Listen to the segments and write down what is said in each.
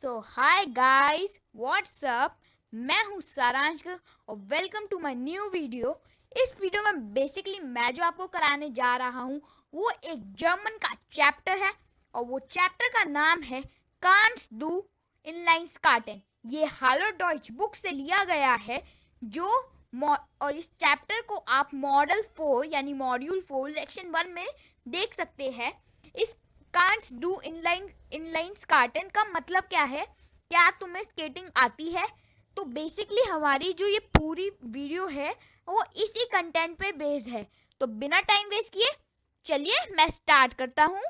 सो hi guys, what's up. मैं हूँ सारांश और welcome to my new video. इस वीडियो में बेसिकली मैं जो आपको कराने जा रहा हूँ वो एक जर्मन का चैप्टर है और वो चैप्टर का नाम है कांट्स डू इनलाइन स्कार्टन। ये हालो डॉइच बुक से लिया गया है जो और इस चैप्टर को आप मॉडल 4 यानी मॉड्यूल 4 लेक्शन 1 में देख सकते हैं। इस कांट्स डू इनलाइन स्कार्टन का मतलब क्या है? क्या तुम्हें स्केटिंग आती है? तो बेसिकली हमारी जो ये पूरी वीडियो है वो इसी कंटेंट पे बेस्ड है। तो बिना टाइम वेस्ट किए चलिए मैं स्टार्ट करता हूँ।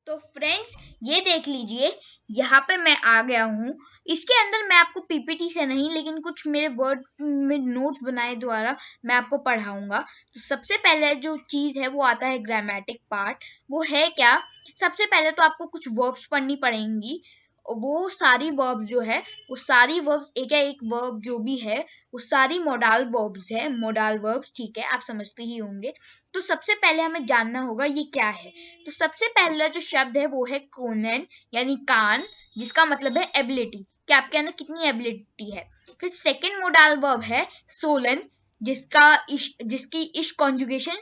तो फ्रेंड्स, ये देख लीजिए, यहाँ पे मैं आ गया हूँ। इसके अंदर मैं आपको पीपीटी से नहीं लेकिन कुछ मेरे वर्ड में नोट्स बनाए द्वारा मैं आपको पढ़ाऊंगा। तो सबसे पहले जो चीज है वो आता है ग्रामेटिक पार्ट। वो है क्या? सबसे पहले तो आपको कुछ वर्ब्स पढ़नी पड़ेंगी। वो सारी वर्ब्स जो है वो सारी वर्ब्स एक वर्ब जो भी है वो सारी मोडाल वर्ब्स है। मोडाल वर्ब्स, ठीक है, आप समझते ही होंगे। तो सबसे पहले हमें जानना होगा ये क्या है। तो सबसे पहला जो शब्द है वो है कोनेन यानी कान, जिसका मतलब है एबिलिटी, कि आपके अंदर कितनी एबिलिटी है। फिर सेकंड मोडाल वर्ब है सोलन, जिसकी इश कॉन्जुगेशन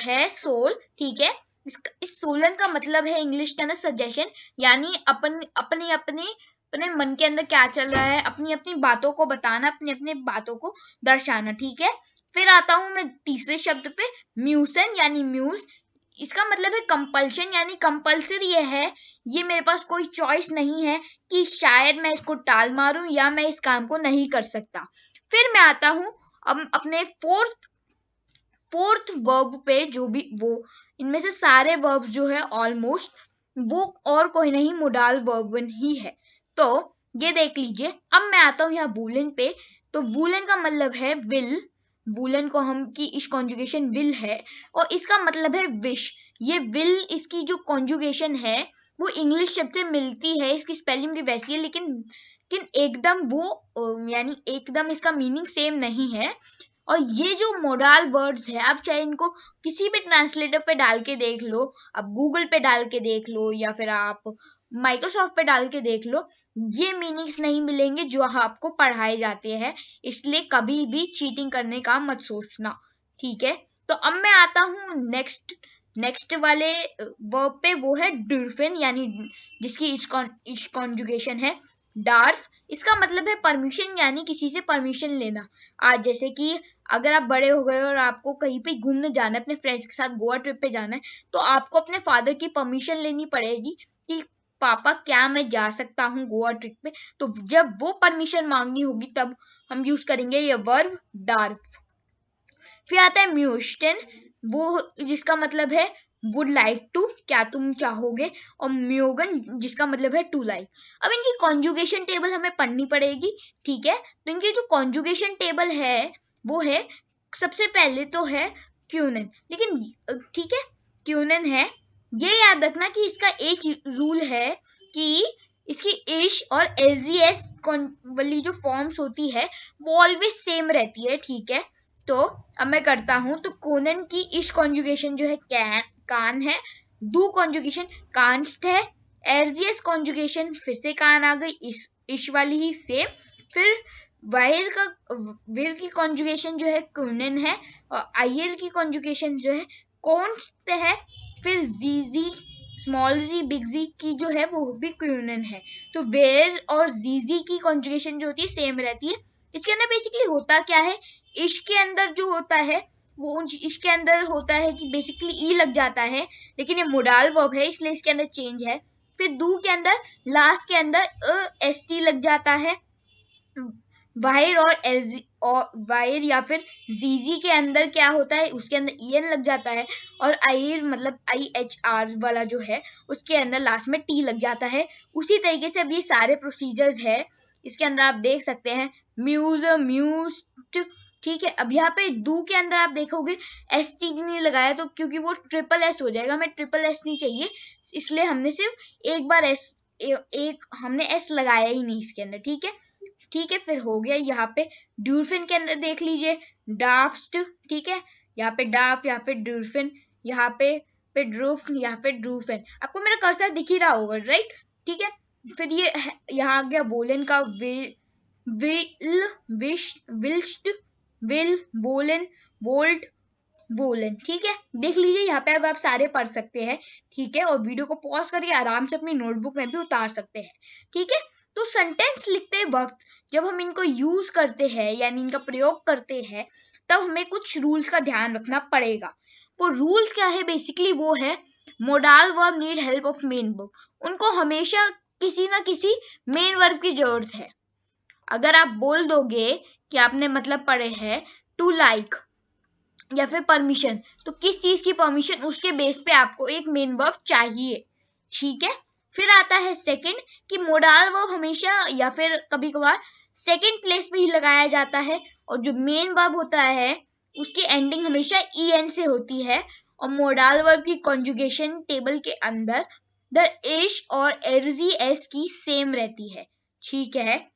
है सोल, ठीक है। इस सोलन का मतलब है इंग्लिश के अंदर सजेशन, यानी अपने मन के अंदर क्या चल रहा है, अपनी अपनी बातों को बताना, अपनी अपनी बातों को दर्शाना, ठीक है। फिर आता हूं मैं तीसरे शब्द पे, म्यूसन यानी म्यूज। इसका मतलब है कंपल्शन, यानी कंपल्सरी है, ये मेरे पास कोई चॉइस नहीं है कि शायद मैं इसको टाल मारूं या मैं इस काम को नहीं कर सकता। फिर मैं आता हूं अब अपने फोर्थ वर्ब पे, जो भी वो इनमें से सारे वर्ब जो है ऑलमोस्ट वो और कोई नहीं मोडाल वर्ब ही है। तो ये देख लीजिए, अब मैं आता हूँ यहाँ वूलन पे। तो वूलन का मतलब है विल। वूलन को हम की इस कॉन्जुगेशन विल है और इसका मतलब है विश। ये विल, इसकी जो कॉन्जुगेशन है वो इंग्लिश शब्द से मिलती है, इसकी स्पेलिंग भी वैसी है, लेकिन एकदम वो यानी एकदम इसका मीनिंग सेम नहीं है। और ये जो मोडाल वर्ड्स है, आप चाहे इनको किसी भी ट्रांसलेटर पे डाल के देख लो, आप गूगल पे डाल के देख लो या फिर आप माइक्रोसॉफ्ट पे डाल के देख लो, ये मीनिंग्स नहीं मिलेंगे जो आपको पढ़ाए जाते हैं। इसलिए कभी भी चीटिंग करने का मत सोचना, ठीक है। तो अब मैं आता हूँ नेक्स्ट वाले वर्ब पे, वो है डुर्फिन, यानी जिसकी इस कॉन्जुगेशन है डार्फ। इसका मतलब है परमिशन, यानी किसी से परमिशन लेना। आज जैसे कि अगर आप बड़े हो गए और आपको कहीं पे घूमने जाना है, अपने फ्रेंड्स के साथ गोवा ट्रिप पे जाना है, तो आपको अपने फादर की परमिशन लेनी पड़ेगी कि पापा क्या मैं जा सकता हूँ गोवा ट्रिप पे। तो जब वो परमिशन मांगनी होगी तब हम यूज करेंगे ये वर्ब डार्फ। फिर आता है म्यूस्टन, वो जिसका मतलब है वुड लाइक टू, क्या तुम चाहोगे, और म्योगन जिसका मतलब है टू लाइक। अब इनकी कॉन्जुगेशन टेबल हमें पढ़नी पड़ेगी, ठीक है। तो इनकी जो कॉन्जुगेशन टेबल है वो है, सबसे पहले तो है क्यूनन, लेकिन ठीक है क्यूनन है। ये याद रखना कि इसका एक रूल है कि इसकी इश और एस वाली जो फॉर्म्स होती है वो ऑलवेज सेम रहती है, ठीक है। तो अब मैं करता हूं, तो कोनन की इश कॉन्जुगेशन जो है कान है, डू कॉन्जुगेशन कांस्ट है, एर्जियस कॉन्जुगेशन फिर से कान आ गई, इश वाली ही सेम। फिर विर की कॉन्जुगेशन जो है कुनन है और आईएल की कॉन्जुगेशन जो है कॉन्स्ट है। फिर जीजी, स्मॉल जी, बिग जी की जो है वो भी क्यूनन है। तो वेयर और जीजी की कॉन्जुगेशन जो होती है सेम रहती है। इसके अंदर बेसिकली होता क्या है, इश्क के अंदर जो होता है वो इसके अंदर होता है कि बेसिकली ई लग जाता है, लेकिन ये मोडाल वर्ब है इसलिए इसके अंदर चेंज है। फिर डू के अंदर लास्ट के अंदर एस टी लग जाता है। वायर और वायर या फिर जीजी के अंदर क्या होता है, उसके अंदर ईएन लग जाता है। और आईर मतलब IHR वाला जो है उसके अंदर लास्ट में टी लग जाता है। उसी तरीके से अब ये सारे प्रोसीजर्स है इसके अंदर आप देख सकते हैं, म्यूज म्यूस्ट, ठीक है। अब यहाँ पे डू के अंदर आप देखोगे एस टी नहीं लगाया, तो क्योंकि वो ट्रिपल एस हो जाएगा, हमें ट्रिपल एस नहीं चाहिए, इसलिए हमने सिर्फ एक बार एस, एक हमने एस लगाया ही नहीं इसके अंदर, ठीक है। ठीक है। फिर हो गया यहाँ पे ड्यूरफिन के अंदर देख लीजिए डाफ्ट, ठीक है, यहाँ पे डाफ, यहाँ पे ड्यूरफिन, यहाँ पे ड्रूफ, यहाँ पे ड्रूफिन। आपको मेरा कर्सर दिख ही रहा होगा, राइट, ठीक है। फिर ये यहाँ आ गया वोलन का विल, विल्स्ट, विल, वोलन, वोल्ट, वोलन, ठीक है। देख लीजिए यहाँ पे अब आप सारे पढ़ सकते हैं, ठीक है, और वीडियो को पॉज करके आराम से अपनी नोटबुक में भी उतार सकते हैं, ठीक है। तो सेंटेंस लिखते वक्त जब हम इनको यूज करते हैं यानी इनका प्रयोग करते हैं तब हमें कुछ रूल्स का ध्यान रखना पड़ेगा। वो रूल्स क्या है, बेसिकली वो है modal verb need help of main verb. उनको हमेशा किसी ना किसी मेन वर्ब की जरूरत है। अगर आप बोल दोगे कि आपने मतलब पढ़े हैं टू लाइक या फिर परमिशन, तो किस चीज की परमिशन, उसके बेस पे आपको एक मेन वर्ब चाहिए, ठीक है। फिर आता है सेकंड कि मोडाल वर्ब हमेशा या फिर कभी कभार सेकंड प्लेस पे ही लगाया जाता है और जो मेन वर्ब होता है उसकी एंडिंग हमेशा en से होती है और मोडाल वर्ब की कॉन्जुगेशन टेबल के अंदर द इश और एस की सेम रहती है, ठीक है,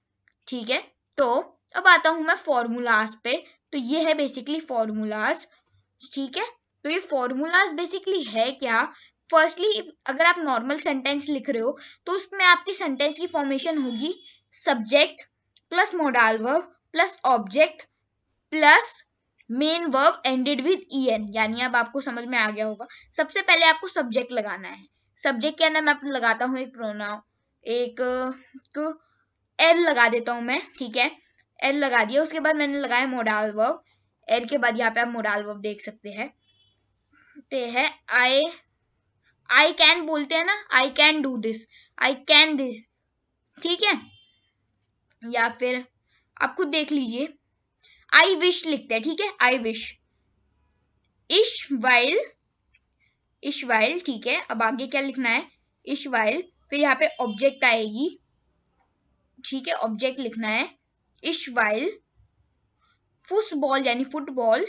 ठीक है। तो अब आता हूं मैं फॉर्मूलाज पे। तो ये है बेसिकली फॉर्मूलाज, ठीक है। तो ये फॉर्मूलाज बेसिकली है क्या, फर्स्टली अगर आप नॉर्मल सेंटेंस लिख रहे हो तो उसमें आपकी सेंटेंस की फॉर्मेशन होगी subject plus modal verb plus object plus main verb ended with en, यानी अब आपको समझ में आ गया होगा। सबसे पहले आपको सब्जेक्ट लगाना है। सब्जेक्ट के अंदर मैं लगाता हूँ एक प्रोनाउन, एक एल लगा देता हूँ मैं, ठीक है, एल लगा दिया। उसके बाद मैंने लगाया मोडाल वर्ब, एल के बाद यहाँ पे आप मोडाल वर्ब देख सकते हैं, आई कैन बोलते हैं ना, I can do this, I can this, ठीक है। या फिर आप खुद देख लीजिए आई विश लिखते हैं, ठीक है, आई विश, इश वाइल, ठीक है। अब आगे क्या लिखना है, इश वाइल, फिर यहाँ पे ऑब्जेक्ट आएगी, ठीक है, ऑब्जेक्ट लिखना है इश वाइल फुटबॉल यानी फुटबॉल,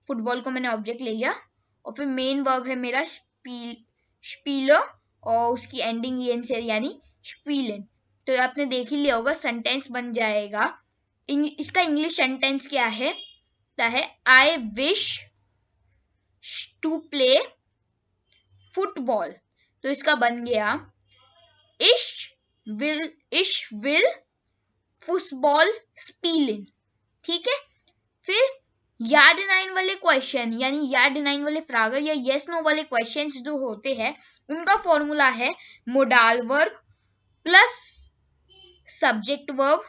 फुटबॉल को मैंने ऑब्जेक्ट ले लिया और फिर मेन वर्ब है मेरा स्पीलर और उसकी एंडिंग en से यानी स्पीलन। तो आपने देख ही लिया होगा, सेंटेंस बन जाएगा। इसका इंग्लिश सेंटेंस क्या है, I wish to play football. तो इसका बन गया इश विल फुटबॉल स्पीलिंग, ठीक है। फिर या डिनाइन वाले क्वेश्चन यानी या डिनाइन वाले फ्रागर या यस नो वाले क्वेश्चंस जो होते हैं उनका फॉर्मूला है modal verb plus subject verb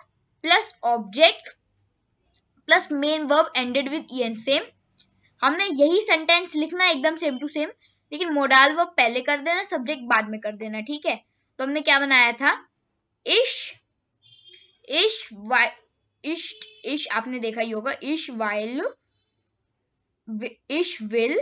plus object plus main verb ended with en, same. हमने यही सेंटेंस लिखना है एकदम सेम टू सेम, लेकिन मोडाल वर्ब पहले कर देना, सब्जेक्ट बाद में कर देना, ठीक है। तो हमने क्या बनाया था, इश आपने देखा ही होगा, इश विल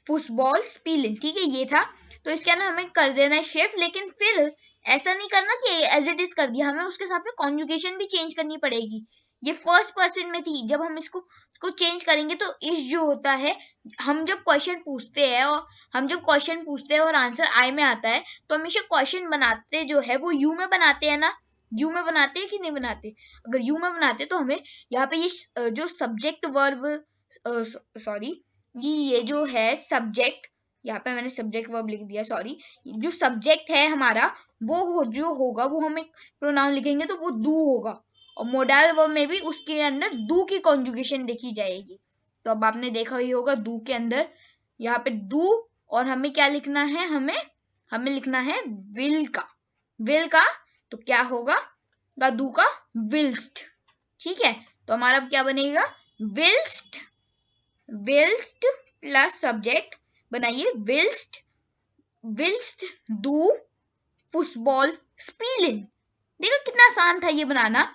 फुटबॉल स्पीलिंग, ठीक है, ये था। तो इसके अंदर हमें कर देना है शिफ्ट, लेकिन फिर ऐसा नहीं करना कि एज इट इज कर दिया, हमें उसके साथ में कॉन्जुगेशन भी चेंज करनी पड़ेगी। ये फर्स्ट पर्सन में थी, जब हम इसको चेंज करेंगे तो इश जो होता है, हम जब क्वेश्चन पूछते हैं और आंसर आई में आता है तो हमेशा क्वेश्चन बनाते जो है वो यू में बनाते हैं ना, यू में बनाते हैं कि नहीं बनाते। अगर यू में बनाते तो हमें यहाँ पे ये जो सब्जेक्ट वर्ब ये जो है सब्जेक्ट, यहाँ पे मैंने सब्जेक्ट वर्ब लिख दिया, सॉरी, जो सब्जेक्ट है हमारा वो जो होगा वो हम एक प्रोनाउन लिखेंगे तो वो डू होगा और मोडाल वर्ब में भी उसके अंदर डू की कॉन्जुगेशन देखी जाएगी। तो अब आपने देखा ही होगा डू के अंदर यहाँ पे डू और हमें क्या लिखना है, हमें लिखना है विल का, तो क्या होगा डू का विल्स्ट, ठीक है। तो हमारा क्या बनेगा, विल्स्ट प्लस सब्जेक्ट बनाइए विल्स्ट डू फुटबॉल स्पीलिंग। देखो कितना आसान था ये बनाना।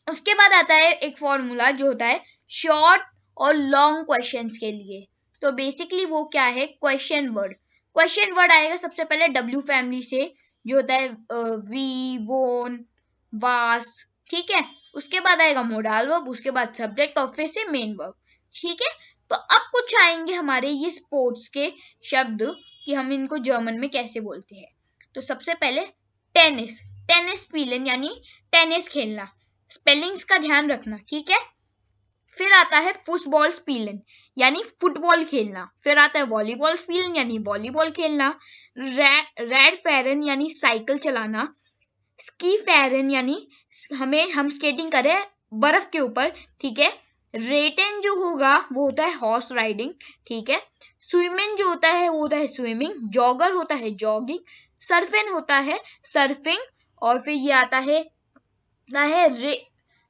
उसके बाद आता है एक फॉर्मूला जो होता है शॉर्ट और लॉन्ग क्वेश्चंस के लिए। तो बेसिकली वो क्या है, क्वेश्चन वर्ड आएगा सबसे पहले डब्ल्यू फैमिली से, जो होता है वी, वोन, वास, ठीक है। उसके बाद आएगा मोडाल वर्ब, उसके बाद सब्जेक्ट और फिर से मेन वर्ब, ठीक है। तो अब कुछ आएंगे हमारे ये स्पोर्ट्स के शब्द कि हम इनको जर्मन में कैसे बोलते हैं। तो सबसे पहले टेनिस टेनिस पीलन यानी टेनिस खेलना, स्पेलिंग्स का ध्यान रखना, ठीक है। फिर आता है फुटबॉल स्पीलन यानी फुटबॉल खेलना। फिर आता है वॉलीबॉल स्पीलन यानी वॉलीबॉल खेलना। रेड फेरन यानी साइकिल चलाना। स्की फेरन यानी हम स्केटिंग करें बर्फ के ऊपर, ठीक है। रेटन जो होगा वो होता है हॉर्स राइडिंग, ठीक है। स्विमिंग जो होता है वो होता है स्विमिंग। जॉगर होता है जॉगिंग। सर्फिंग होता है सर्फिंग। और फिर ये आता है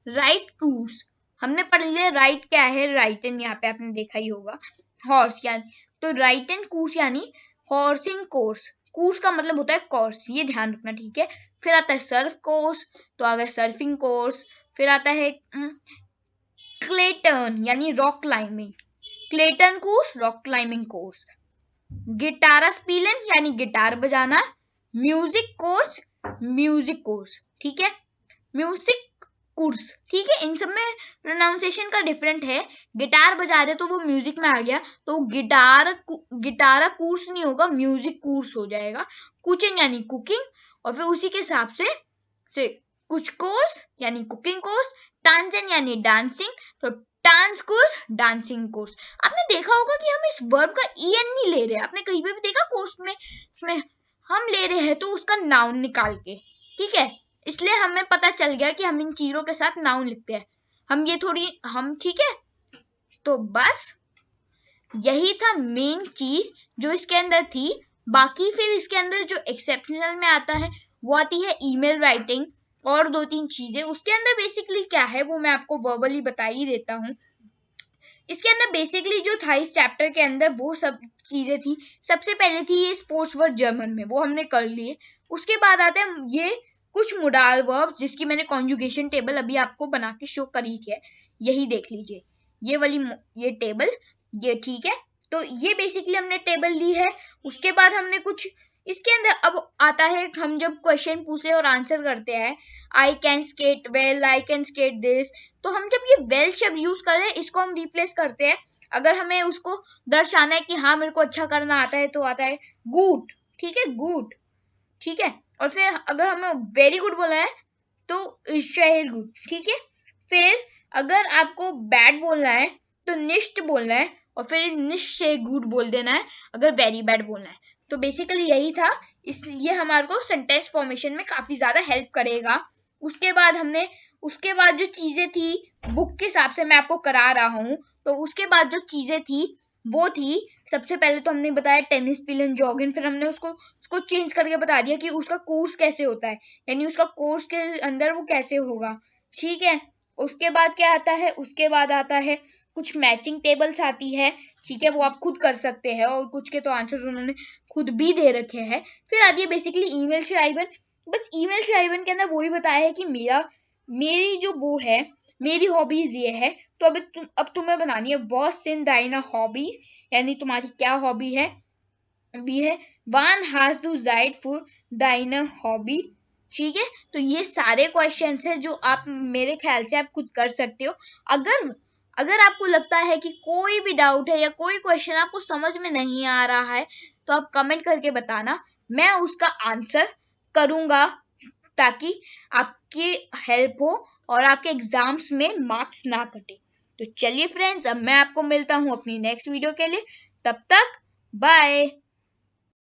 राइट कूर्स। हमने पढ़ लिया राइट क्या है, राइटन यहाँ पे आपने देखा ही होगा, हॉर्स यानी, तो राइटन कूर्स यानी हॉर्सिंग कोर्स। कोर्स का मतलब होता है कोर्स, ये ध्यान रखना, ठीक है। फिर आता है सर्फ कोर्स, तो आ गया सर्फिंग कोर्स। फिर आता है क्लेटन यानी रॉक क्लाइंबिंग, क्लेटन कोर्स रॉक क्लाइंबिंग कोर्स। गिटारा स्पीलन यानी गिटार बजाना। म्यूजिक कोर्स, ठीक है। म्यूजिक कोर्स, ठीक है। इन सब में प्रोनाउंसिएशन का डिफरेंट है। गिटार बजा रहे तो वो म्यूजिक में आ गया, तो गिटारा कोर्स नहीं होगा, म्यूजिक कोर्स हो जाएगा। कुकिंग यानी कुकिंग, और फिर उसी के हिसाब से कुछ कोर्स यानी कुकिंग कोर्स। डांसिंग यानी डांसिंग, तो डांस कोर्स डांसिंग कोर्स। आपने देखा होगा कि हम इस वर्ब का en नहीं ले रहे, आपने कहीं पे भी देखा कोर्स में, इसमें हम ले रहे हैं तो उसका नाउन निकाल के, ठीक है। इसलिए हमें पता चल गया कि हम इन चीजों के साथ नाउन लिखते हैं, हम ठीक है। तो बस यही था मेन चीज जो इसके अंदर थी। बाकी फिर इसके अंदर जो एक्सेप्शनल में आता है वो आती है ईमेल राइटिंग और 2-3 चीजें। उसके अंदर बेसिकली क्या है वो मैं आपको वर्बली बता ही देता हूँ। इसके अंदर बेसिकली जो था इस चैप्टर के अंदर वो सब चीजें थी। सबसे पहले थी ये स्पोर्ट्स वर्ड जर्मन में, वो हमने कर लिए। उसके बाद आते हैं ये कुछ मोडाल वर्ब जिसकी मैंने कॉन्जुगेशन टेबल अभी आपको बना के शो करी है, यही देख लीजिए, ये वाली ये टेबल, ये ठीक है। तो ये बेसिकली हमने टेबल ली है। उसके बाद हमने कुछ इसके अंदर अब आता है, हम जब क्वेश्चन पूछे और आंसर करते हैं, I can skate well, I can skate this, तो हम जब ये वेल शब्द यूज कर रहे हैं इसको हम रिप्लेस करते हैं। अगर हमें उसको दर्शाना है कि हाँ मेरे को अच्छा करना आता है तो आता है गुड, ठीक है, गुड, ठीक है। और फिर अगर हमें वेरी गुड बोला है तो शेयर गुड, ठीक है। फिर अगर आपको बैड बोलना है तो निश्ट बोलना है, और फिर निश्ट से गुड बोल देना है अगर वेरी बैड बोलना है। तो बेसिकली यही था, इसलिए हमारे को सेंटेंस फॉर्मेशन में काफी ज्यादा हेल्प करेगा। उसके बाद जो चीजें थी बुक के हिसाब से मैं आपको करा रहा हूँ, तो उसके बाद जो चीजें थी वो थी, सबसे पहले तो हमने बताया टेनिस पिलन जॉगिंग, फिर हमने उसको चेंज करके बता दिया कि उसका कोर्स कैसे होता है, यानी उसका कोर्स के अंदर वो कैसे होगा, ठीक है। उसके बाद क्या आता है, उसके बाद आता है कुछ मैचिंग टेबल्स आती है, ठीक है, वो आप खुद कर सकते हैं, और कुछ के तो आंसर उन्होंने खुद भी दे रखे हैं। फिर आती है बेसिकली ईमेल श्राइबन। बस ईमेल श्राइबन के अंदर वो ही बताया है कि मेरी जो वो है, मेरी हॉबीज ये है, तो अब तुम्हें बनानी है वॉस इन दाइना हॉबीज, यानी तुम्हारी क्या हॉबी है, भी है वन हैज टू जाइड फॉर दाइना हॉबी, ठीक है। तो ये सारे क्वेश्चंस हैं जो आप मेरे ख्याल से आप खुद कर सकते हो। अगर आपको लगता है कि कोई भी डाउट है या कोई क्वेश्चन आपको समझ में नहीं आ रहा है तो आप कमेंट करके बताना, मैं उसका आंसर करूंगा ताकि आपकी हेल्प हो और आपके एग्जाम्स में मार्क्स ना कटे। तो चलिए फ्रेंड्स, अब मैं आपको मिलता हूँ अपनी नेक्स्ट वीडियो के लिए, तब तक बाय।